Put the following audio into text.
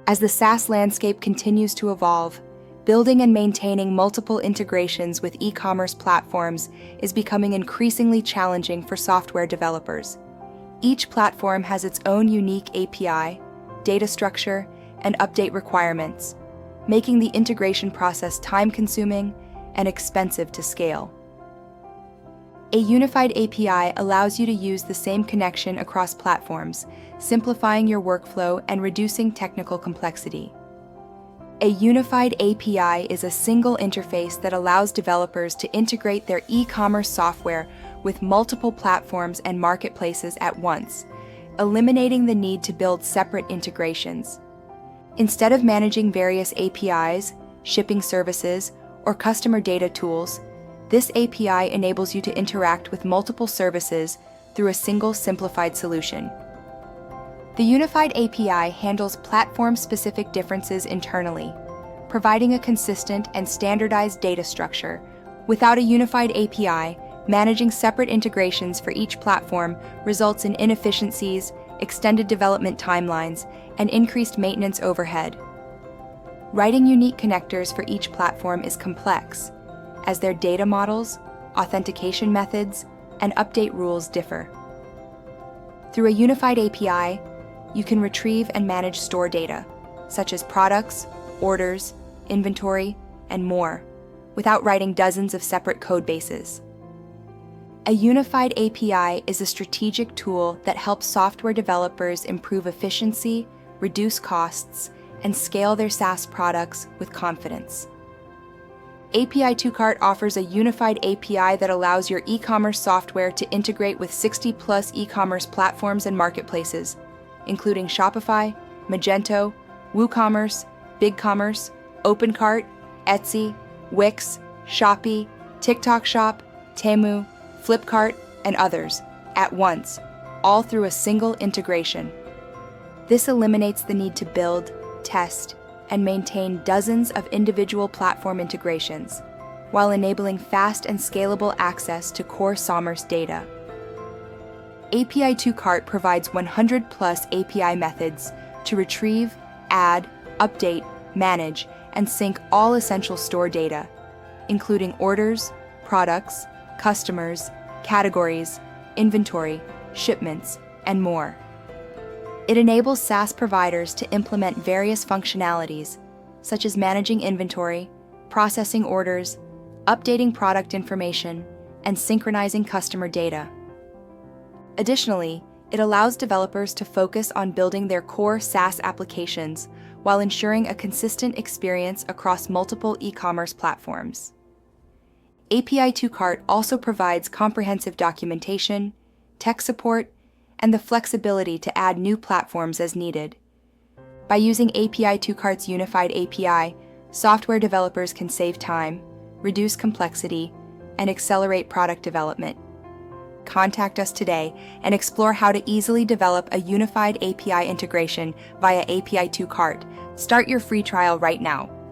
As the SaaS landscape continues to evolve, building and maintaining multiple integrations with e-commerce platforms is becoming increasingly challenging for software developers. Each platform has its own unique API, data structure, and update requirements, making the integration process time-consuming and expensive to scale. A unified API allows you to use the same connection across platforms, simplifying your workflow and reducing technical complexity. A unified API is a single interface that allows developers to integrate their e-commerce software with multiple platforms and marketplaces at once, eliminating the need to build separate integrations. Instead of managing various APIs, shipping services, or customer data tools, this API enables you to interact with multiple services through a single simplified solution. The unified API handles platform-specific differences internally, providing a consistent and standardized data structure. Without a unified API, managing separate integrations for each platform results in inefficiencies, extended development timelines, and increased maintenance overhead. Writing unique connectors for each platform is complex, as their data models, authentication methods, and update rules differ. Through a unified API, you can retrieve and manage store data, such as products, orders, inventory, and more, without writing dozens of separate code bases. A unified API is a strategic tool that helps software developers improve efficiency, reduce costs, and scale their SaaS products with confidence. API 2Cart offers a unified API that allows your e-commerce software to integrate with 60+ e-commerce platforms and marketplaces, including Shopify, Magento, WooCommerce, BigCommerce, OpenCart, Etsy, Wix, Shopee, TikTok Shop, Temu, Flipkart, and others, at once, all through a single integration. This eliminates the need to build, test, and maintain dozens of individual platform integrations, while enabling fast and scalable access to core commerce data. API 2Cart provides 100+ API methods to retrieve, add, update, manage, and sync all essential store data, including orders, products, customers, categories, inventory, shipments, and more. It enables SaaS providers to implement various functionalities, such as managing inventory, processing orders, updating product information, and synchronizing customer data. Additionally, it allows developers to focus on building their core SaaS applications while ensuring a consistent experience across multiple e-commerce platforms. API 2Cart also provides comprehensive documentation, tech support, and the flexibility to add new platforms as needed. By using API 2Cart's unified API, software developers can save time, reduce complexity, and accelerate product development. Contact us today and explore how to easily develop a unified API integration via API 2Cart. Start your free trial right now.